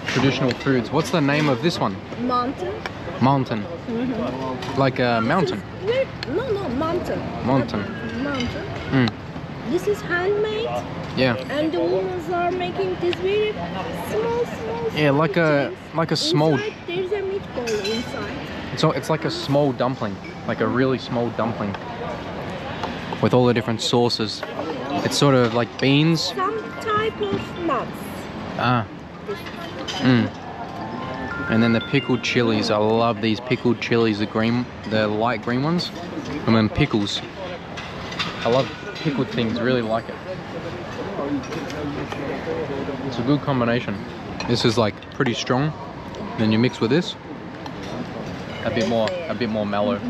Speaker 1: traditional foods. What's the name of this one?
Speaker 8: Mountain.
Speaker 1: Mountain. Like a mountain.
Speaker 8: No, mountain.
Speaker 1: Mountain.
Speaker 8: Mountain.
Speaker 1: Mm.
Speaker 8: This is handmade,
Speaker 1: Yeah.
Speaker 8: and the women are making this very small.
Speaker 1: Yeah, like a small.
Speaker 8: Inside, there's a meatball inside.
Speaker 1: So it's like a small dumpling, like a really small dumpling, with all the different sauces. It's sort of like beans.
Speaker 8: Some type of nuts.
Speaker 1: Ah. Mm. And then the pickled chilies. I love these pickled chilies, the light green ones. And then pickles. I love pickled things, really like it. It's a good combination. This is like pretty strong. Then you mix with this. A bit more mellow.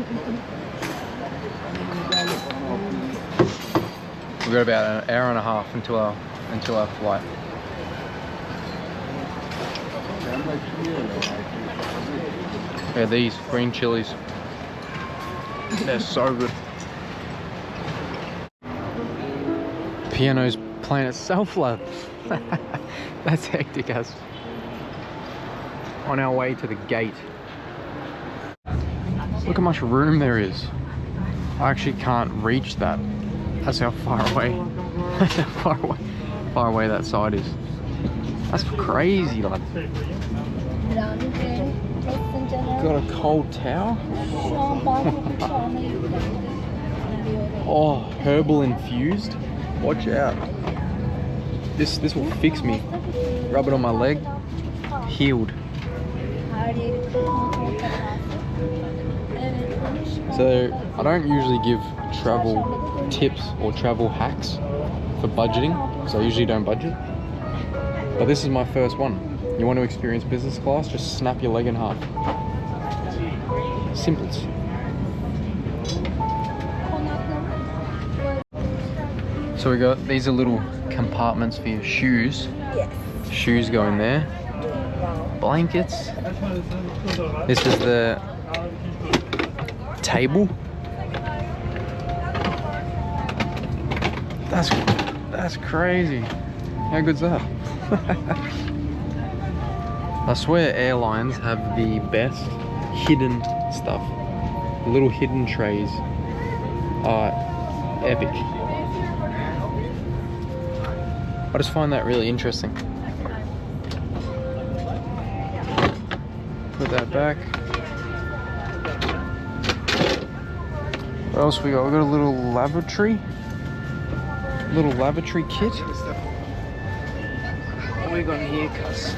Speaker 1: We've got about an hour and a half until our flight. Yeah, these green chilies. They're so good. Piano's playing itself, lad. That's hectic as. On our way to the gate. Look how much room there is. I actually can't reach that. That's how far away. That's how far away that side is. That's crazy, lad. Got a cold towel. Oh, herbal infused. Watch out. This will fix me. Rub it on my leg. Healed.
Speaker 5: So I don't usually give travel tips or travel hacks for budgeting because I usually don't budget. But this is my first one. You want to experience business class? Just snap your leg in half. Simples. So we got, these are little compartments for your shoes.
Speaker 8: Yes.
Speaker 5: Shoes go in there. Blankets. This is the table. That's crazy. How good's that? I swear airlines have the best hidden stuff. The little hidden trays are epic. I just find that really interesting. Put that back. What else we got? We got a little lavatory. Little lavatory kit. What we got in here, cuz?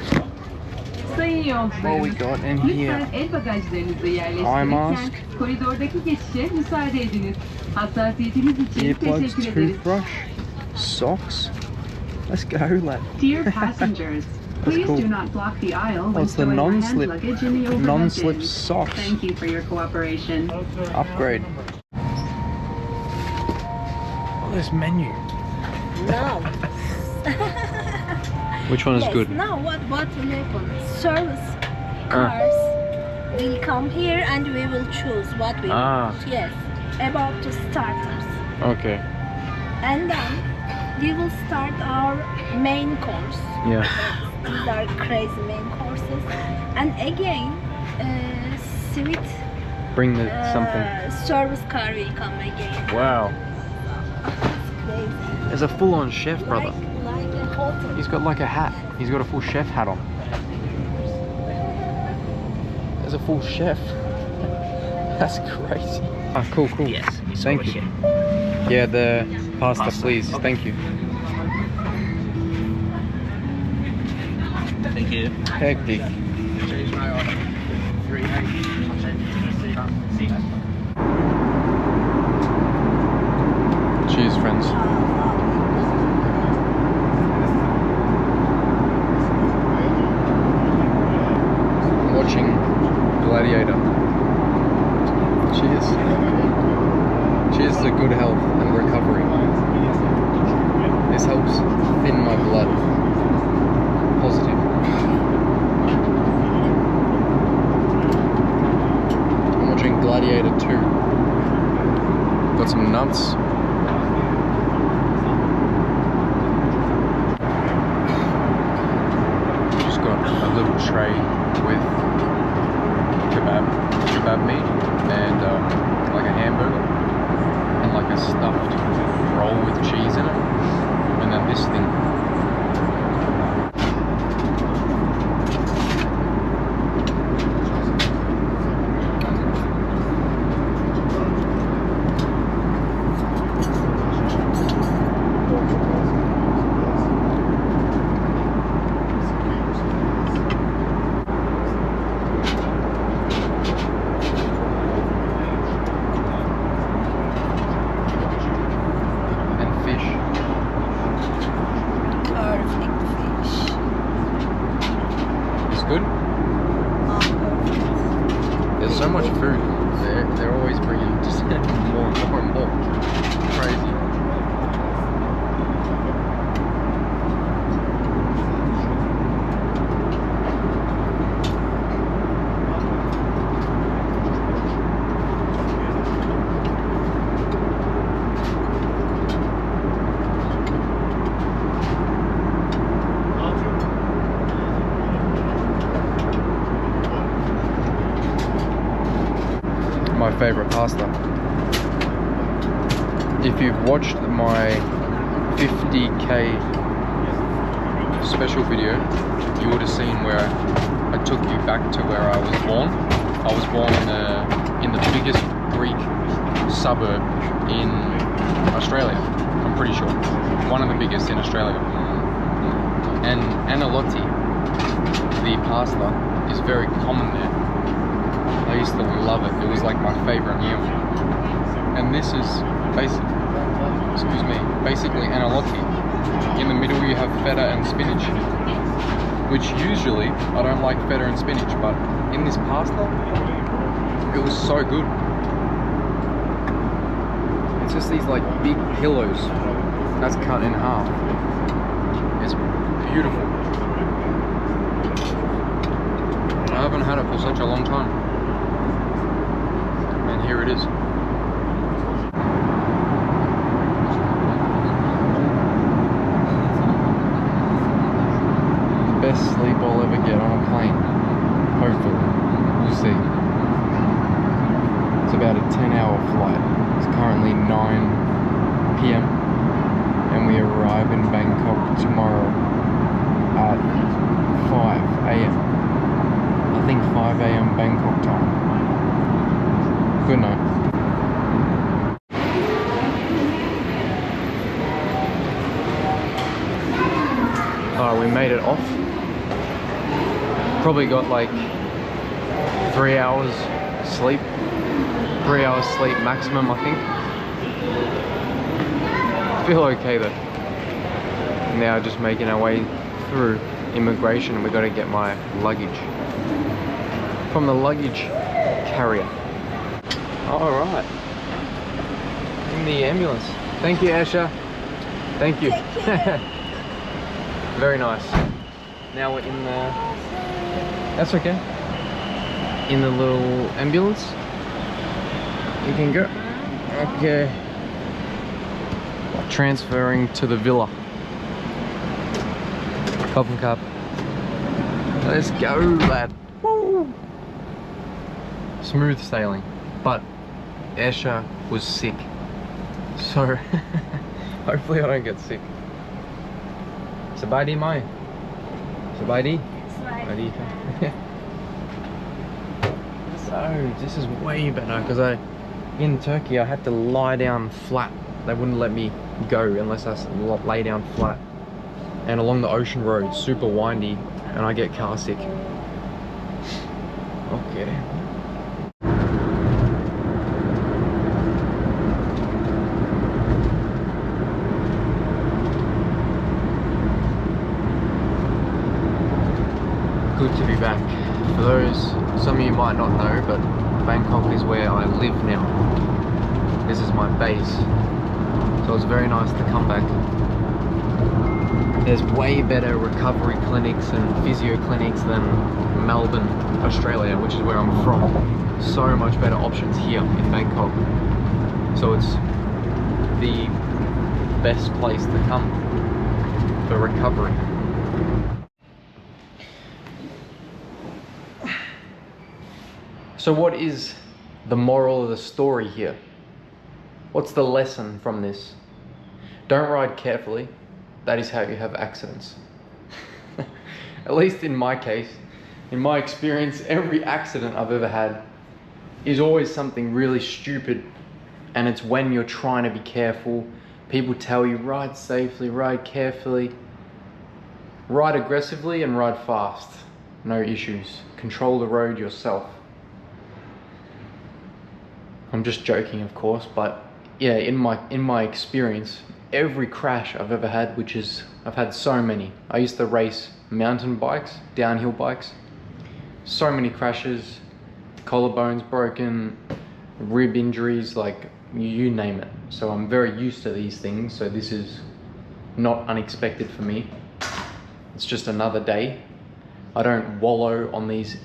Speaker 4: Sayın yolcularımız,
Speaker 5: What we got in here?
Speaker 4: lütfen el bagajlarınızı
Speaker 5: Eye
Speaker 4: yerleştirirken
Speaker 5: mask.
Speaker 4: koridordaki geçişe müsaade ediniz. Hassasiyetiniz için
Speaker 5: Earplugs,
Speaker 4: teşekkür ederiz.
Speaker 5: toothbrush, socks. Let's go, lad.
Speaker 9: Dear passengers, please
Speaker 5: cool.
Speaker 9: do not block the aisle when
Speaker 5: it's the
Speaker 9: stowing your hand
Speaker 5: non-slip-
Speaker 9: luggage in the overhead
Speaker 5: non-slip
Speaker 9: bins.
Speaker 5: socks.
Speaker 9: Thank you for your cooperation.
Speaker 5: Upgrade. Oh, this menu.
Speaker 8: Now.
Speaker 5: Which one is
Speaker 8: Yes,
Speaker 5: good?
Speaker 8: now what will happen? Service cars will come here and we will choose what we want. Yes, about the starters.
Speaker 5: Okay.
Speaker 8: And then we will start our main course.
Speaker 5: Yeah.
Speaker 8: These are crazy main courses. And again, sweet
Speaker 5: Bring the something.
Speaker 8: service car will come again.
Speaker 5: Wow.
Speaker 8: It's crazy.
Speaker 5: There's a full-on chef, brother.
Speaker 8: Like a hotel.
Speaker 5: He's got like a hat. He's got a full chef hat on. There's a full chef. That's crazy. Ah, cool, cool.
Speaker 10: Yes, it's
Speaker 5: Thank
Speaker 10: over
Speaker 5: you.
Speaker 10: here.
Speaker 5: Yeah, the pasta, please. Thank you.
Speaker 10: Thank you.
Speaker 5: Hectic. Cheers, friends. Watching Gladiator. Cheers. Cheers to good health and recovery. This helps thin my blood. Positive. I'm watching Gladiator 2. Got some nuts. Just got a little tray with kebab meat and like a hamburger and like a stuffed roll with cheese in it, and then this thing. Good? There's so much food. They're always bringing just more and more and more. Crazy. My favorite pasta. If you've watched my 50k special video, you would have seen where I took you back to where I was born. I was born in the biggest Greek suburb in Australia, I'm pretty sure. One of the biggest in Australia. And analotti, the pasta, is very common there. I used to love it. It was like my favorite meal. And this is basically an gnocchi. In the middle you have feta and spinach, which usually I don't like feta and spinach, but in this pasta, it was so good. It's just these like big pillows that's cut in half. It's beautiful. I haven't had it for such a long time. And here it is. Best sleep I'll ever get on a plane. Hopefully. We'll see. It's about a 10-hour flight. It's currently 9 PM and we arrive in Bangkok tomorrow at 5 AM. I think 5 AM Bangkok time. Good night. Alright, we made it off. Probably got like 3 hours sleep. 3 hours sleep maximum, I think. Feel okay though. Now just making our way through immigration, and we got to get my luggage from the luggage carrier. All right, in the ambulance. Thank you, Asha. Thank you. Very nice. Now we're in the. That's okay. In the little ambulance. You can go. Okay. Transferring to the villa. Coffin cup. Let's go, lad. Woo! Smooth sailing. But Asha was sick. So hopefully I don't get sick. Sabadi mai. Sabadi? Sabadi. So this is way better because in Turkey I had to lie down flat. They wouldn't let me go unless I lay down flat. And along the ocean road, super windy, and I get car sick. Okay. Good to be back. For those, some of you might not know, but Bangkok is where I live now. This is my base. So it's very nice to come back. There's way better recovery clinics and physio clinics than Melbourne, Australia, which is where I'm from. So much better options here in Bangkok. So it's the best place to come for recovery. So what is the moral of the story here? What's the lesson from this? Don't ride carefully. That is how you have accidents. At least in my case, in my experience, every accident I've ever had is always something really stupid. And it's when you're trying to be careful. People tell you, ride safely, ride carefully, ride aggressively and ride fast. No issues. Control the road yourself. I'm just joking, of course, but yeah, in my experience, every crash I've ever had, which is, I've had so many. I used to race mountain bikes, downhill bikes. So many crashes, collarbones broken, rib injuries, like you name it. So I'm very used to these things, so this is not unexpected for me. It's just another day. I don't wallow on these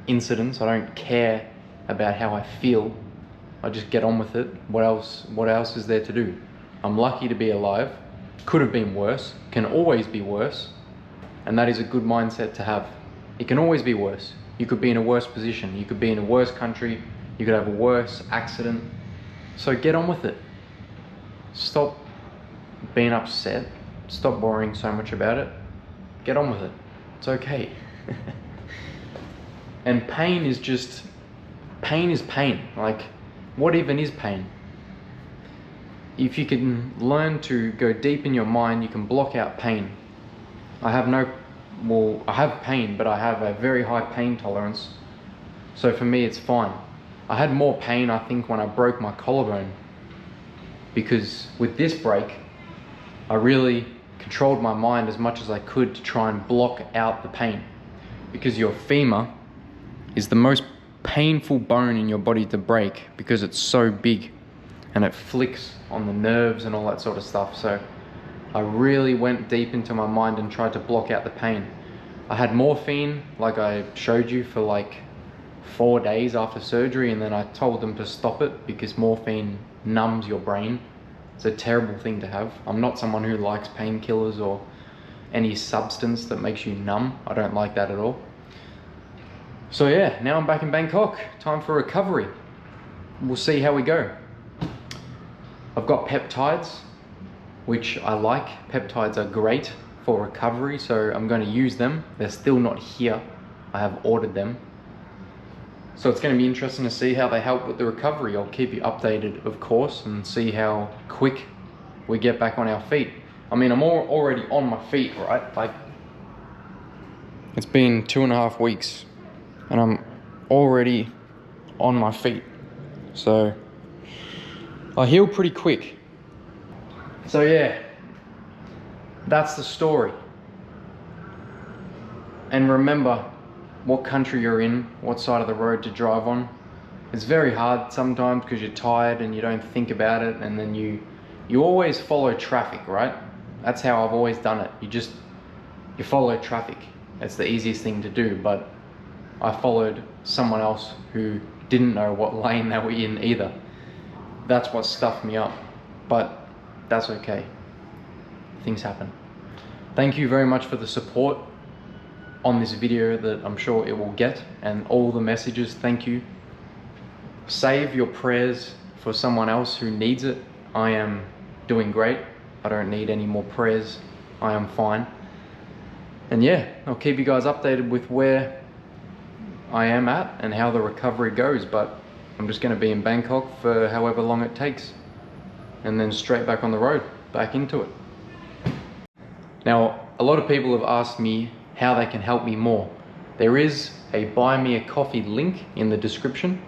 Speaker 5: incidents. I don't care about how I feel. I just get on with it. What else is there to do? I'm lucky to be alive. Could have been worse, can always be worse. And that is a good mindset to have. It can always be worse. You could be in a worse position. You could be in a worse country. You could have a worse accident. So get on with it. Stop being upset. Stop worrying so much about it. Get on with it. It's okay. And pain is pain. Like, what even is pain? If you can learn to go deep in your mind, you can block out pain. I have pain, but I have a very high pain tolerance.
Speaker 1: So for me, it's fine. I had more pain, I think, when I broke my collarbone, because with this break, I really controlled my mind as much as I could to try and block out the pain, because your femur is the most painful bone in your body to break because it's so big and it flicks on the nerves and all that sort of stuff. So I really went deep into my mind and tried to block out the pain. I had morphine, like I showed you, for like 4 days after surgery, and then I told them to stop it because morphine numbs your brain. It's a terrible thing to have. I'm not someone who likes painkillers or any substance that makes you numb. I don't like that at all. So yeah, now I'm back in Bangkok. Time for recovery. We'll see how we go. I've got peptides, which I like. Peptides are great for recovery, so I'm going to use them. They're still not here. I have ordered them. So it's going to be interesting to see how they help with the recovery. I'll keep you updated, of course, and see how quick we get back on our feet. I mean, I'm already on my feet, right? Like, it's been 2.5 weeks and I'm already on my feet. So I heal pretty quick. So yeah, that's the story. And remember what country you're in, what side of the road to drive on. It's very hard sometimes because you're tired and you don't think about it, and then you always follow traffic, right? That's how I've always done it. You follow traffic. It's the easiest thing to do, but I followed someone else who didn't know what lane they were in either. That's what stuffed me up, but that's okay. Things happen. Thank you very much for the support on this video that I'm sure it will get, and all the messages. Thank you. Save your prayers for someone else who needs it. I am doing great. I don't need any more prayers. I am fine. And yeah, I'll keep you guys updated with where I am at and how the recovery goes, but I'm just going to be in Bangkok for however long it takes, and then straight back on the road, back into it. Now, a lot of people have asked me how they can help me more. There is a buy me a coffee link in the description.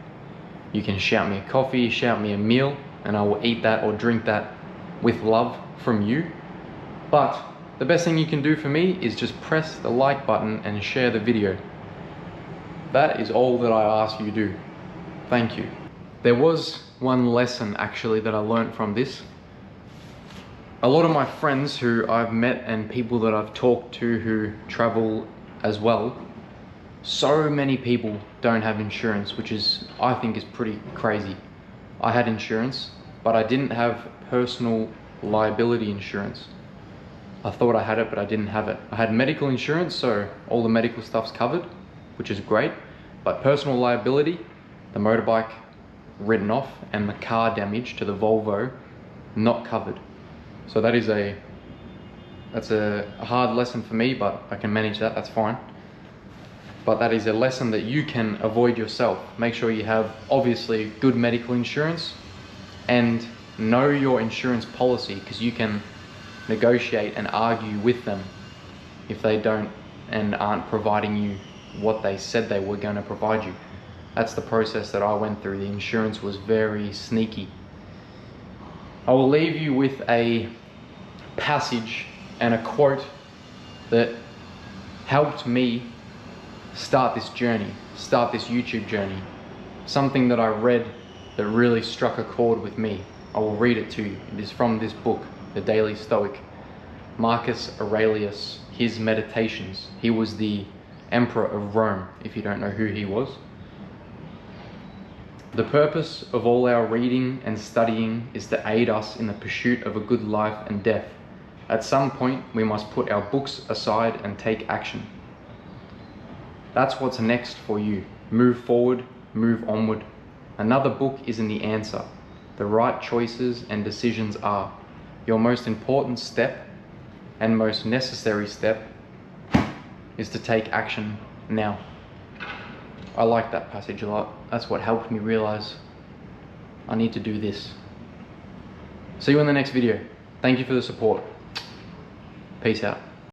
Speaker 1: You can shout me a coffee, shout me a meal, and I will eat that or drink that with love from you. But the best thing you can do for me is just press the like button and share the video. That is all that I ask you to do. Thank you. There was one lesson actually that I learned from this. A lot of my friends who I've met and people that I've talked to who travel as well, so many people don't have insurance, which is, I think, is pretty crazy. I had insurance, but I didn't have personal liability insurance. I thought I had it, but I didn't have it. I had medical insurance, so all the medical stuff's covered, which is great, but personal liability, the motorbike written off, and the car damage to the Volvo, not covered. So that's a hard lesson for me, but I can manage that, that's fine. But that is a lesson that you can avoid yourself. Make sure you have, obviously, good medical insurance and know your insurance policy, because you can negotiate and argue with them if they don't and aren't providing you what they said they were going to provide you. That's the process that I went through. The insurance was very sneaky. I will leave you with a passage and a quote that helped me start this journey, start this YouTube journey. Something that I read that really struck a chord with me. I will read it to you. It is from this book, The Daily Stoic. Marcus Aurelius, his meditations. He was the emperor of Rome, if you don't know who he was. The purpose of all our reading and studying is to aid us in the pursuit of a good life and death. At some point, we must put our books aside and take action. That's what's next for you. Move forward, move onward. Another book isn't the answer. The right choices and decisions are. Your most important step and most necessary step is to take action now. I like that passage a lot. That's what helped me realize I need to do this. See you in the next video. Thank you for the support. Peace out.